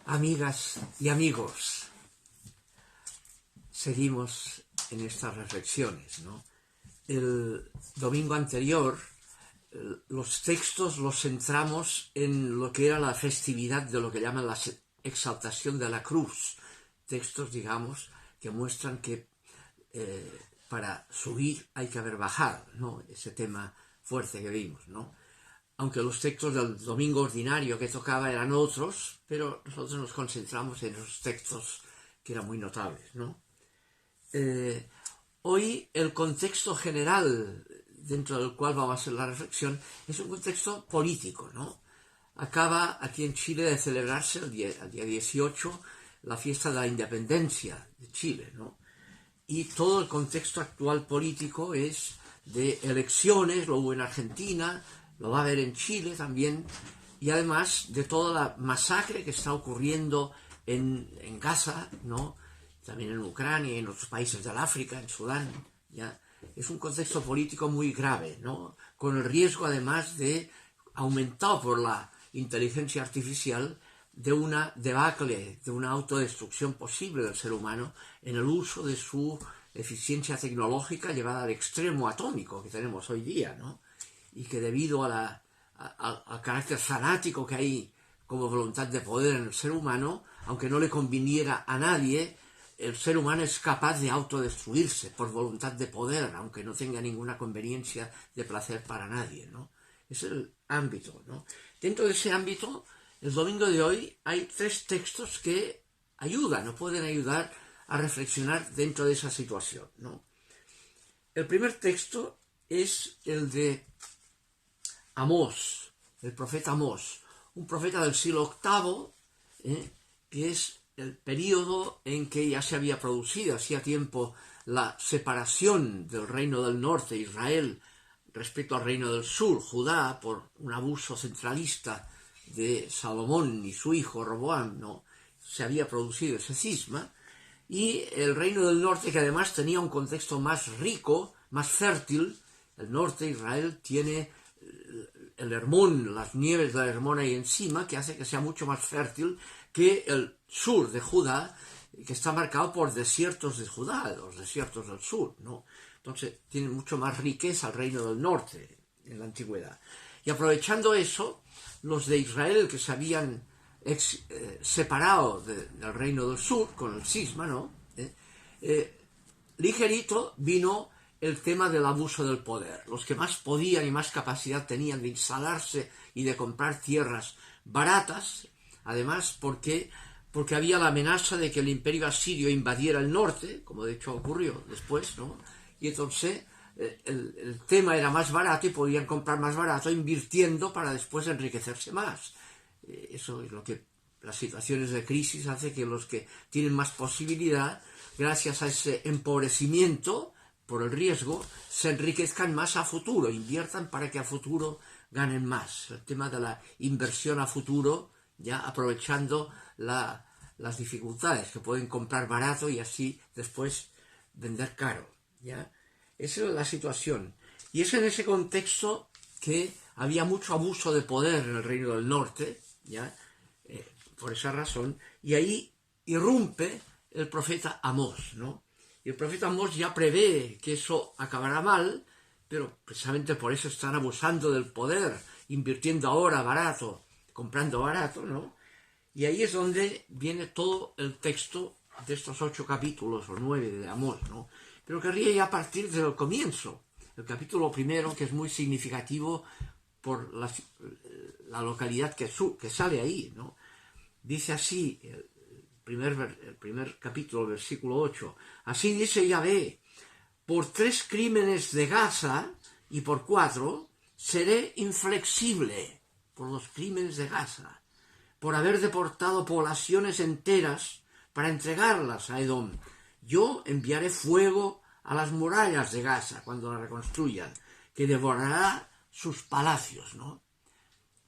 Amigas y amigos, seguimos en estas reflexiones, ¿no? El domingo anterior los textos los centramos en lo que era la festividad de lo que llaman la exaltación de la cruz. Textos, digamos, que muestran que para subir hay que haber bajado, ¿no? Ese tema fuerte que vimos, ¿no? Aunque los textos del domingo ordinario que tocaba eran otros, pero nosotros nos concentramos en esos textos que eran muy notables, ¿no? Hoy el contexto general dentro del cual vamos a hacer la reflexión es un contexto político, ¿no? Acaba aquí en Chile de celebrarse el día 18 la fiesta de la independencia de Chile, ¿no? Y todo el contexto actual político es de elecciones, lo hubo en Argentina, lo va a haber en Chile también, y además de toda la masacre que está ocurriendo en Gaza, ¿no? También en Ucrania y en otros países del África, en Sudán, ¿ya? Es un contexto político muy grave, ¿no? Con el riesgo además de, aumentado por la inteligencia artificial, de una debacle, de una autodestrucción posible del ser humano en el uso de su eficiencia tecnológica llevada al extremo atómico que tenemos hoy día, ¿no? Y que debido al carácter fanático que hay como voluntad de poder en el ser humano, aunque no le conviniera a nadie, el ser humano es capaz de autodestruirse por voluntad de poder, aunque no tenga ninguna conveniencia de placer para nadie, ¿no? Es el ámbito, ¿no? Dentro de ese ámbito, el domingo de hoy hay tres textos que ayudan, o pueden ayudar a reflexionar dentro de esa situación, ¿no? El primer texto es el de Amós, el profeta Amós, un profeta del siglo VIII, que es el periodo en que ya se había producido hacía tiempo la separación del reino del norte, Israel, respecto al reino del sur, Judá, por un abuso centralista de Salomón y su hijo Roboam, ¿no? Se había producido ese cisma, y el reino del norte, que además tenía un contexto más rico, más fértil. El norte, Israel, tiene el Hermón, las nieves del Hermón ahí encima, que hace que sea mucho más fértil que el sur de Judá, que está marcado por desiertos de Judá, los desiertos del sur, ¿no? Entonces tiene mucho más riqueza el reino del norte en la antigüedad. Y aprovechando eso, los de Israel que se habían separado del reino del sur con el cisma, ¿no? Ligerito vino el tema del abuso del poder. Los que más podían y más capacidad tenían de instalarse y de comprar tierras baratas, además porque había la amenaza de que el imperio asirio invadiera el norte, como de hecho ocurrió después, ¿no? Y entonces el tema era más barato y podían comprar más barato invirtiendo para después enriquecerse más. Eso es lo que las situaciones de crisis hace que los que tienen más posibilidad, gracias a ese empobrecimiento por el riesgo, se enriquezcan más a futuro, inviertan para que a futuro ganen más. El tema de la inversión a futuro, ya aprovechando las dificultades, que pueden comprar barato y así después vender caro, ¿ya? Esa es la situación. Y es en ese contexto que había mucho abuso de poder en el Reino del Norte, ¿ya? Por esa razón, y ahí irrumpe el profeta Amós, ¿no? Y el profeta Amós ya prevé que eso acabará mal, pero precisamente por eso están abusando del poder, invirtiendo ahora barato, comprando barato, ¿no? Y ahí es donde viene todo el texto de estos 8 capítulos o 9 de Amós, ¿no? Pero querría ya partir del comienzo, el capítulo primero, que es muy significativo por la localidad que sale ahí, ¿no? Dice así, el primer capítulo, versículo 8, así dice Yahvé, por 3 crímenes de Gaza y por 4 seré inflexible por los crímenes de Gaza, por haber deportado poblaciones enteras para entregarlas a Edom. Yo enviaré fuego a las murallas de Gaza cuando la reconstruyan, que devorará sus palacios, ¿no?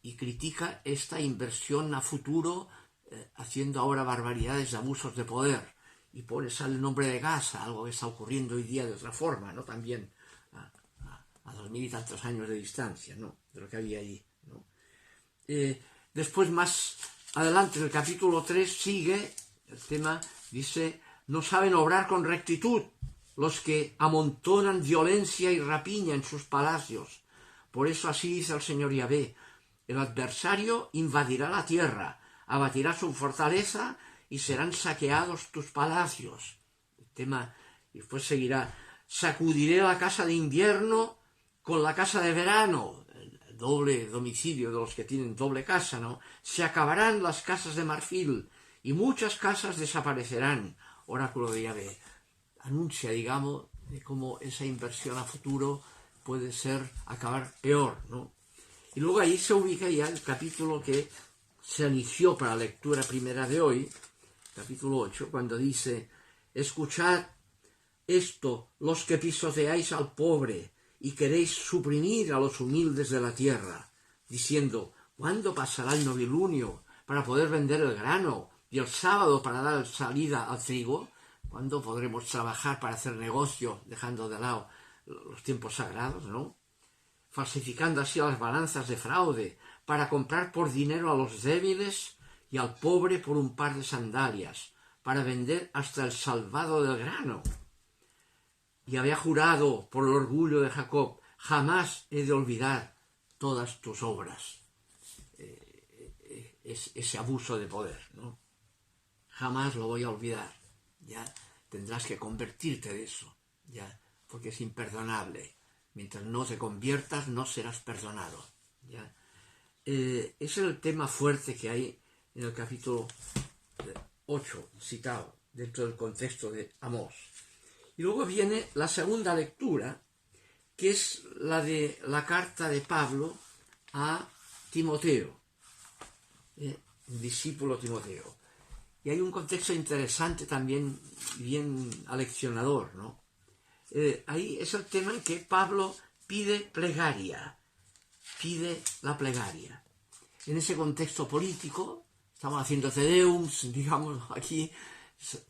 Y critica esta inversión a futuro, haciendo ahora barbaridades de abusos de poder. Y sale el nombre de Gaza, algo que está ocurriendo hoy día de otra forma, ¿no? También a 2000 y tantos años de distancia, ¿no? De lo que había allí, ¿no? Después, más adelante, en el capítulo 3 sigue, el tema dice, no saben obrar con rectitud los que amontonan violencia y rapiña en sus palacios. Por eso así dice el Señor Yahvé, el adversario invadirá la tierra, abatirá su fortaleza y serán saqueados tus palacios. El tema, y después seguirá, sacudiré la casa de invierno con la casa de verano, el doble domicilio de los que tienen doble casa, ¿no? Se acabarán las casas de marfil y muchas casas desaparecerán. Oráculo de Yahvé. Anuncia, digamos, de cómo esa inversión a futuro puede acabar peor, ¿no? Y luego ahí se ubica ya el capítulo que se inició para la lectura primera de hoy, capítulo 8, cuando dice, escuchad esto, los que pisoteáis al pobre y queréis suprimir a los humildes de la tierra, diciendo, ¿cuándo pasará el novilunio para poder vender el grano y el sábado para dar salida al trigo? ¿Cuándo podremos trabajar para hacer negocio dejando de lado los tiempos sagrados, ¿no? Falsificando así las balanzas de fraude para comprar por dinero a los débiles y al pobre por un par de sandalias, para vender hasta el salvado del grano. Y había jurado por el orgullo de Jacob, jamás he de olvidar todas tus obras. Ese abuso de poder, ¿no? Jamás lo voy a olvidar. Ya tendrás que convertirte de eso, ya, porque es imperdonable. Mientras no te conviertas, no serás perdonado. ¿Ya? Ese es el tema fuerte que hay en el capítulo 8, citado, dentro del contexto de Amós. Y luego viene la segunda lectura, que es la de la carta de Pablo a Timoteo, el discípulo Timoteo. Y hay un contexto interesante también, bien aleccionador, ¿no? Ahí es el tema en que Pablo pide plegaria, pide la plegaria. En ese contexto político, estamos haciendo tedeums, digamos, aquí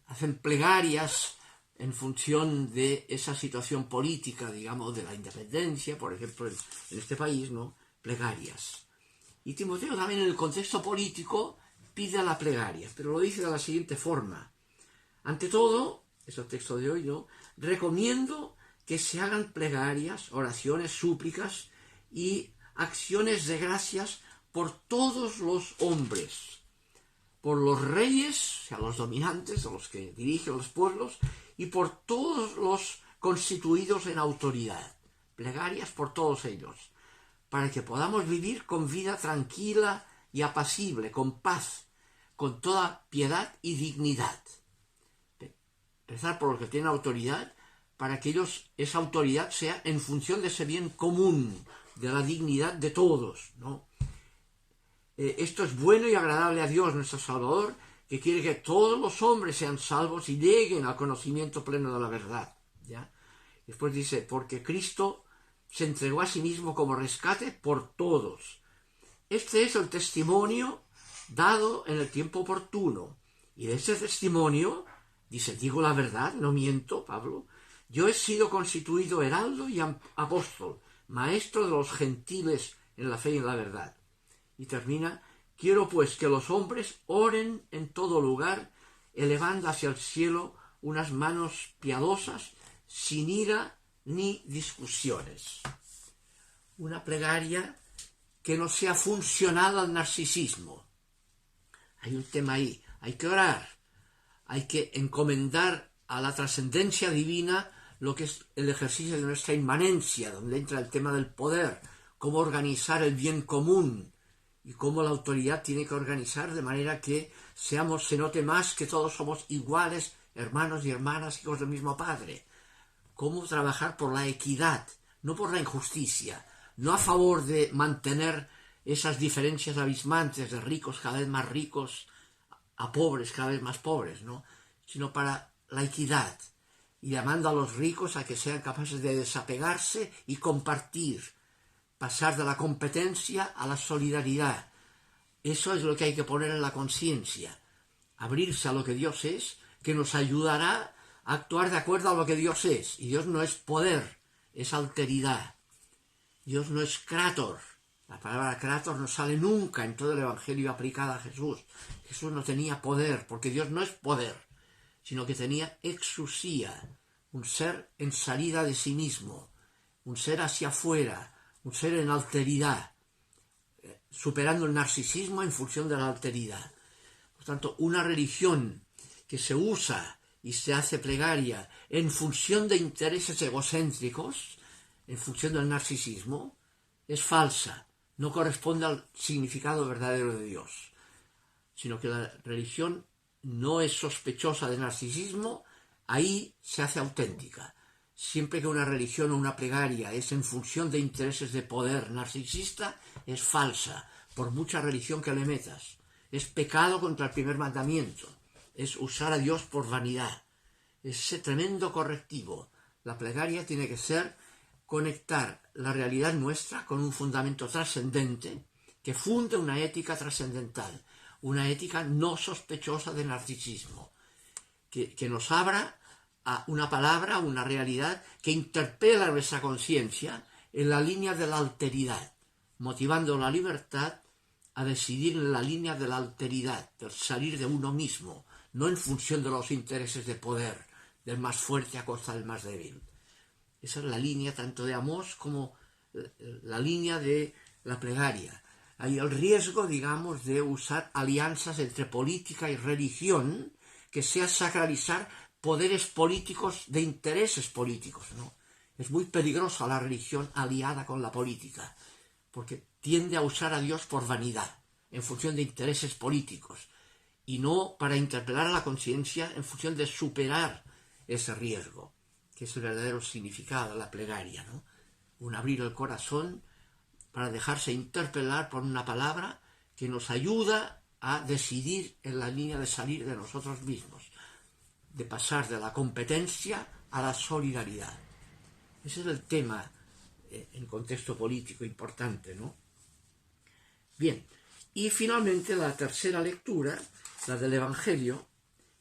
hacen plegarias en función de esa situación política, digamos, de la independencia, por ejemplo, en este país, ¿no? Plegarias. Y Timoteo también en el contexto político pide la plegaria, pero lo dice de la siguiente forma. Ante todo, es el texto de hoy, ¿no? Recomiendo que se hagan plegarias, oraciones, súplicas y acciones de gracias por todos los hombres, por los reyes, o sea, los dominantes, o los que dirigen los pueblos, y por todos los constituidos en autoridad. Plegarias por todos ellos, para que podamos vivir con vida tranquila y apacible, con paz, con toda piedad y dignidad. Rezar por los que tienen autoridad, para que esa autoridad sea en función de ese bien común, de la dignidad de todos, ¿no? Esto es bueno y agradable a Dios, nuestro Salvador, que quiere que todos los hombres sean salvos y lleguen al conocimiento pleno de la verdad, ¿ya? Después dice, porque Cristo se entregó a sí mismo como rescate por todos. Este es el testimonio dado en el tiempo oportuno. Y de ese testimonio, dice, digo la verdad, no miento, Pablo, yo he sido constituido heraldo y apóstol, maestro de los gentiles en la fe y en la verdad. Y termina, quiero pues que los hombres oren en todo lugar, elevando hacia el cielo unas manos piadosas, sin ira ni discusiones. Una plegaria que no sea funcional al narcisismo. Hay un tema ahí, hay que orar, hay que encomendar a la trascendencia divina lo que es el ejercicio de nuestra inmanencia, donde entra el tema del poder, cómo organizar el bien común y cómo la autoridad tiene que organizar de manera que se note más que todos somos iguales, hermanos y hermanas, hijos del mismo Padre. Cómo trabajar por la equidad, no por la injusticia, no a favor de mantener esas diferencias abismantes de ricos cada vez más ricos a pobres cada vez más pobres, ¿no? Sino para la equidad, y llamando a los ricos a que sean capaces de desapegarse y compartir, pasar de la competencia a la solidaridad. Eso es lo que hay que poner en la conciencia, abrirse a lo que Dios es, que nos ayudará a actuar de acuerdo a lo que Dios es. Y Dios no es poder, es alteridad. Dios no es Krator, La palabra kratos no sale nunca en todo el Evangelio aplicada a Jesús. Jesús no tenía poder, porque Dios no es poder, sino que tenía exusía, un ser en salida de sí mismo, un ser hacia afuera, un ser en alteridad, superando el narcisismo en función de la alteridad. Por tanto, una religión que se usa y se hace plegaria en función de intereses egocéntricos, en función del narcisismo, es falsa, no corresponde al significado verdadero de Dios, sino que la religión no es sospechosa de narcisismo, ahí se hace auténtica. Siempre que una religión o una plegaria es en función de intereses de poder narcisista, es falsa, por mucha religión que le metas. Es pecado contra el primer mandamiento, es usar a Dios por vanidad. Ese tremendo correctivo. La plegaria tiene que ser conectar la realidad nuestra con un fundamento trascendente que funde una ética trascendental, una ética no sospechosa de narcisismo, que nos abra a una palabra, a una realidad que interpela nuestra conciencia en la línea de la alteridad, motivando la libertad a decidir en la línea de la alteridad, del salir de uno mismo, no en función de los intereses de poder, del más fuerte a costa del más débil. Esa es la línea tanto de Amós como la línea de la plegaria. Hay el riesgo, digamos, de usar alianzas entre política y religión, que sea sacralizar poderes políticos de intereses políticos, ¿no? Es muy peligrosa la religión aliada con la política, porque tiende a usar a Dios por vanidad, en función de intereses políticos, y no para interpelar a la conciencia en función de superar ese riesgo, que es el verdadero significado de la plegaria, ¿no? Un abrir el corazón para dejarse interpelar por una palabra que nos ayuda a decidir en la línea de salir de nosotros mismos, de pasar de la competencia a la solidaridad. Ese es el tema en contexto político importante, ¿no? Bien, y finalmente la tercera lectura, la del Evangelio,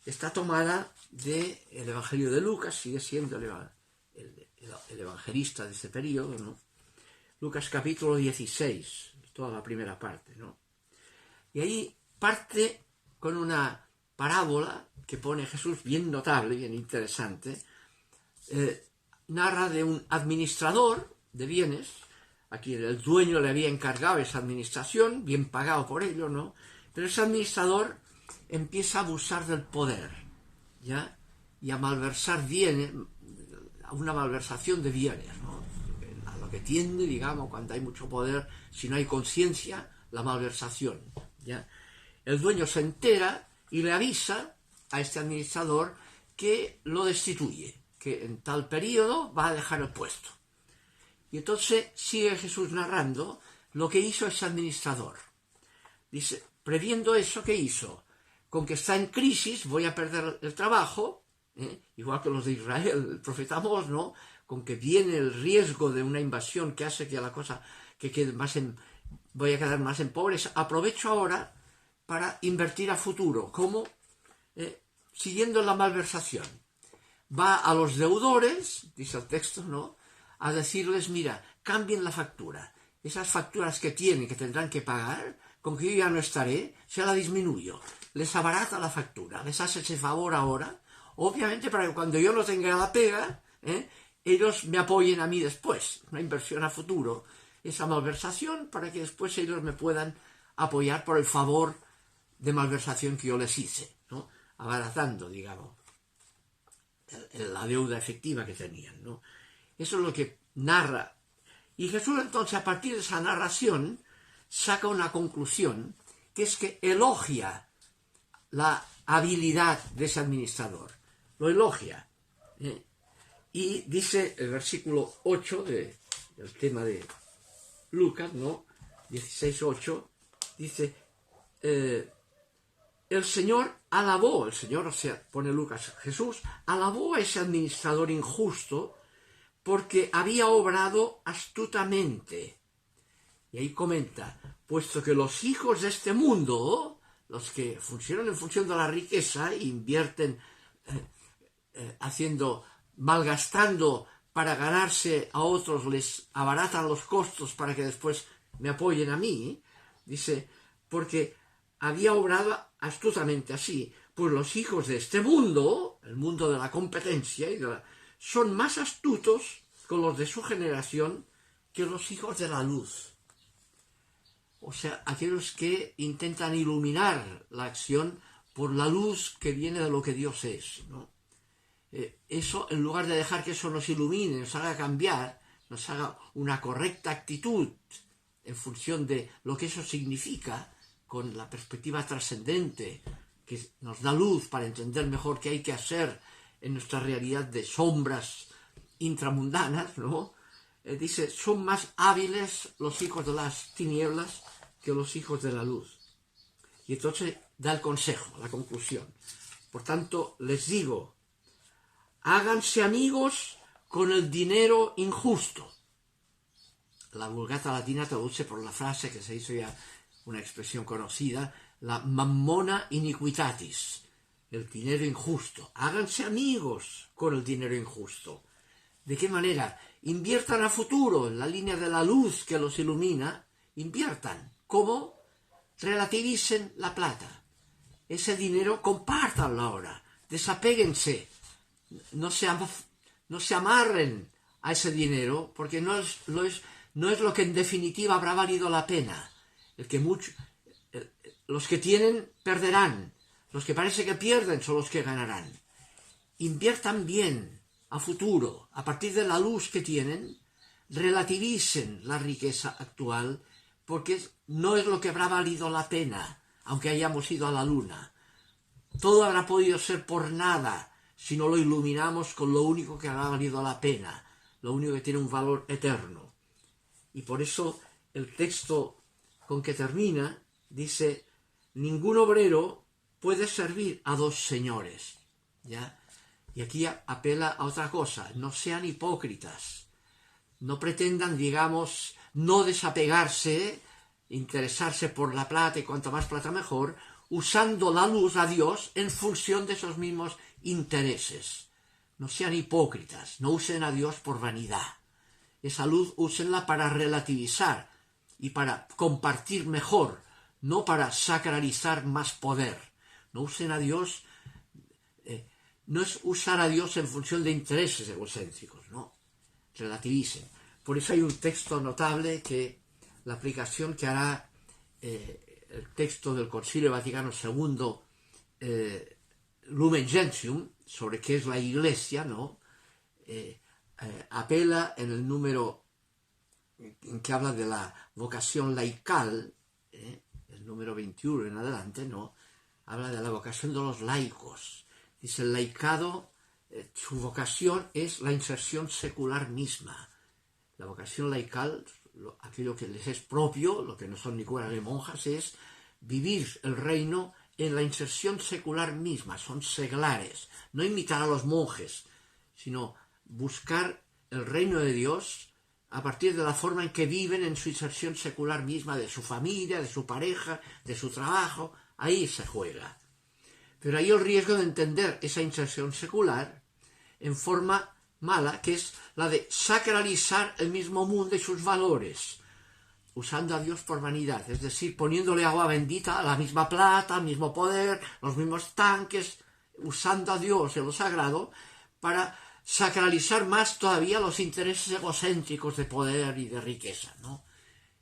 está tomada del Evangelio de Lucas, sigue siendo el evangelista de ese periodo, ¿no? Lucas capítulo 16, toda la primera parte, ¿no? Y ahí parte con una parábola que pone Jesús bien notable, bien interesante. Narra de un administrador de bienes, a quien el dueño le había encargado esa administración, bien pagado por ello, ¿no? Pero ese administrador empieza a abusar del poder, ¿ya? Y a malversar bienes, a una malversación de bienes, ¿no? A lo que tiende, digamos, cuando hay mucho poder, si no hay conciencia, la malversación, ¿ya? El dueño se entera y le avisa a este administrador que lo destituye, que en tal periodo va a dejar el puesto. Y entonces sigue Jesús narrando lo que hizo ese administrador. Dice, previendo eso, ¿qué hizo? Con que está en crisis, voy a perder el trabajo, igual que los de Israel, el profeta Amós, ¿no? Con que viene el riesgo de una invasión que hace que la cosa que quede más voy a quedar más en pobreza, aprovecho ahora para invertir a futuro. ¿Cómo? Siguiendo la malversación. Va a los deudores, dice el texto, ¿no?, a decirles, mira, cambien la factura. Esas facturas que tienen, que tendrán que pagar, con que yo ya no estaré, se la disminuyo. Les abarata la factura, les hace ese favor ahora, obviamente para que cuando yo no tenga la pega, ellos me apoyen a mí después. Una inversión a futuro. Esa malversación para que después ellos me puedan apoyar por el favor de malversación que yo les hice, ¿no? Abaratando, digamos, la deuda efectiva que tenían, ¿no? Eso es lo que narra. Y Jesús entonces, a partir de esa narración, saca una conclusión, que es que elogia la habilidad de ese administrador. Lo elogia. Y dice el versículo 8 del tema de Lucas, ¿no? 16:8, dice, el Señor alabó, el Señor, o sea, pone Lucas, Jesús, alabó a ese administrador injusto porque había obrado astutamente. Y ahí comenta, puesto que los hijos de este mundo, los que funcionan en función de la riqueza, invierten malgastando para ganarse a otros, les abaratan los costos para que después me apoyen a mí, dice, porque había obrado astutamente así, pues los hijos de este mundo, el mundo de la competencia, son más astutos con los de su generación que los hijos de la luz. O sea, aquellos que intentan iluminar la acción por la luz que viene de lo que Dios es, ¿no? Eso, en lugar de dejar que eso nos ilumine, nos haga cambiar, nos haga una correcta actitud en función de lo que eso significa, con la perspectiva trascendente, que nos da luz para entender mejor qué hay que hacer en nuestra realidad de sombras intramundanas, ¿no? Dice, son más hábiles los hijos de las tinieblas que los hijos de la luz. Y entonces da el consejo, la conclusión. Por tanto, les digo, háganse amigos con el dinero injusto. La Vulgata Latina traduce por la frase que se hizo ya una expresión conocida, la mammona iniquitatis, el dinero injusto. Háganse amigos con el dinero injusto. ¿De qué manera? Inviertan a futuro en la línea de la luz que los ilumina. Inviertan. ¿Cómo? Relativicen la plata. Ese dinero compártanlo ahora. Desapéguense. No se amarren a ese dinero, porque no es lo que en definitiva habrá valido la pena. Los que tienen perderán. Los que parece que pierden son los que ganarán. Inviertan bien a futuro, a partir de la luz que tienen, relativicen la riqueza actual, porque no es lo que habrá valido la pena, aunque hayamos ido a la luna. Todo habrá podido ser por nada, si no lo iluminamos con lo único que habrá valido la pena, lo único que tiene un valor eterno. Y por eso el texto con que termina dice, ningún obrero puede servir a dos señores, ¿ya? Y aquí apela a otra cosa, no sean hipócritas, no pretendan, digamos, no desapegarse, interesarse por la plata y cuanto más plata mejor, usando la luz a Dios en función de esos mismos intereses. No sean hipócritas, no usen a Dios por vanidad. Esa luz úsenla para relativizar y para compartir mejor, no para sacralizar más poder. No usen a Dios, no es usar a Dios en función de intereses egocéntricos, no, relativicen. Por eso hay un texto notable que la aplicación que hará el texto del Concilio Vaticano II, Lumen Gentium, sobre qué es la Iglesia, ¿no? Apela en el número en que habla de la vocación laical, el número 21 en adelante, ¿no? Habla de la vocación de los laicos. Dice, el laicado, su vocación es la inserción secular misma. La vocación laical, aquello que les es propio, lo que no son ni curas ni monjas, es vivir el reino en la inserción secular misma, son seglares. No imitar a los monjes, sino buscar el reino de Dios a partir de la forma en que viven en su inserción secular misma, de su familia, de su pareja, de su trabajo. Ahí se juega. Pero hay el riesgo de entender esa inserción secular en forma mala, que es la de sacralizar el mismo mundo y sus valores, usando a Dios por vanidad, es decir, poniéndole agua bendita a la misma plata, al mismo poder, los mismos tanques, usando a Dios en lo sagrado para sacralizar más todavía los intereses egocéntricos de poder y de riqueza, ¿no?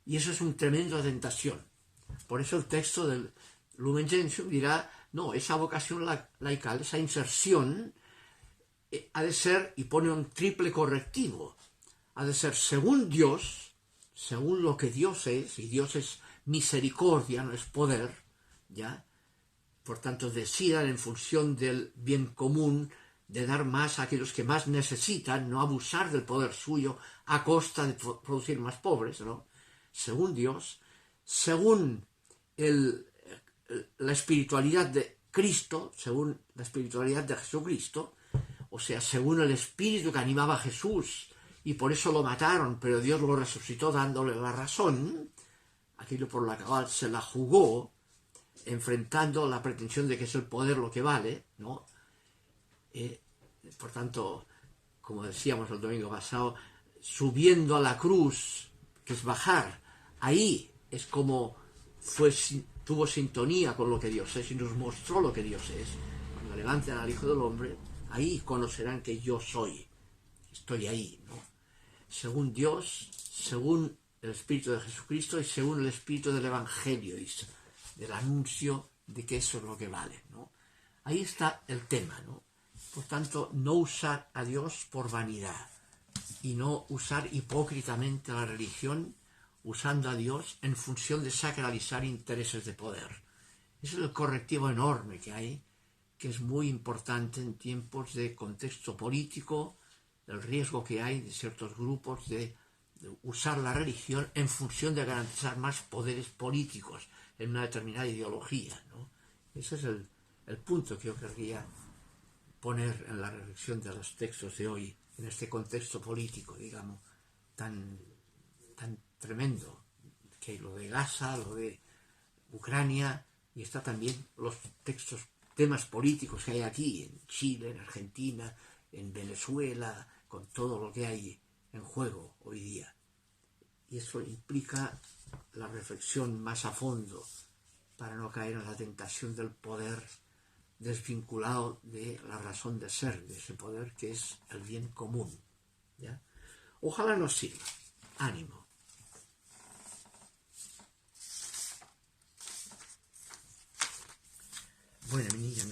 Y eso es una tremenda tentación. Por eso el texto del Lumen Gentium dirá, no, esa vocación laical, esa inserción, ha de ser, y pone un triple correctivo, ha de ser según Dios, según lo que Dios es, y Dios es misericordia, no es poder, ¿ya? Por tanto, decidan en función del bien común, de dar más a aquellos que más necesitan, no abusar del poder suyo a costa de producir más pobres, ¿no? Según Dios, según la espiritualidad de Cristo, según la espiritualidad de Jesucristo, o sea, según el espíritu que animaba a Jesús, y por eso lo mataron, pero Dios lo resucitó dándole la razón, aquello por la cual se la jugó, enfrentando la pretensión de que es el poder lo que vale, ¿no? Por tanto, como decíamos el domingo pasado, subiendo a la cruz, que es bajar Ahí es como tuvo sintonía con lo que Dios es y nos mostró lo que Dios es. Cuando levanten al Hijo del Hombre, ahí conocerán que yo soy. Estoy ahí, ¿no? Según Dios, según el Espíritu de Jesucristo y según el Espíritu del Evangelio, del anuncio de que eso es lo que vale, ¿no? Ahí está el tema, ¿no? Por tanto, no usar a Dios por vanidad y no usar hipócritamente la religión usando a Dios en función de sacralizar intereses de poder. Ese es el correctivo enorme que hay, que es muy importante en tiempos de contexto político, el riesgo que hay de ciertos grupos de usar la religión en función de garantizar más poderes políticos en una determinada ideología, ¿no? Ese es el punto que yo querría poner en la reflexión de los textos de hoy, en este contexto político, digamos, tan tremendo, que hay lo de Gaza, lo de Ucrania, y está también los temas políticos que hay aquí, en Chile, en Argentina, en Venezuela, con todo lo que hay en juego hoy día. Y eso implica la reflexión más a fondo para no caer en la tentación del poder desvinculado de la razón de ser, de ese poder que es el bien común, ¿ya? Ojalá nos sirva. Ánimo. Bueno, mi niña,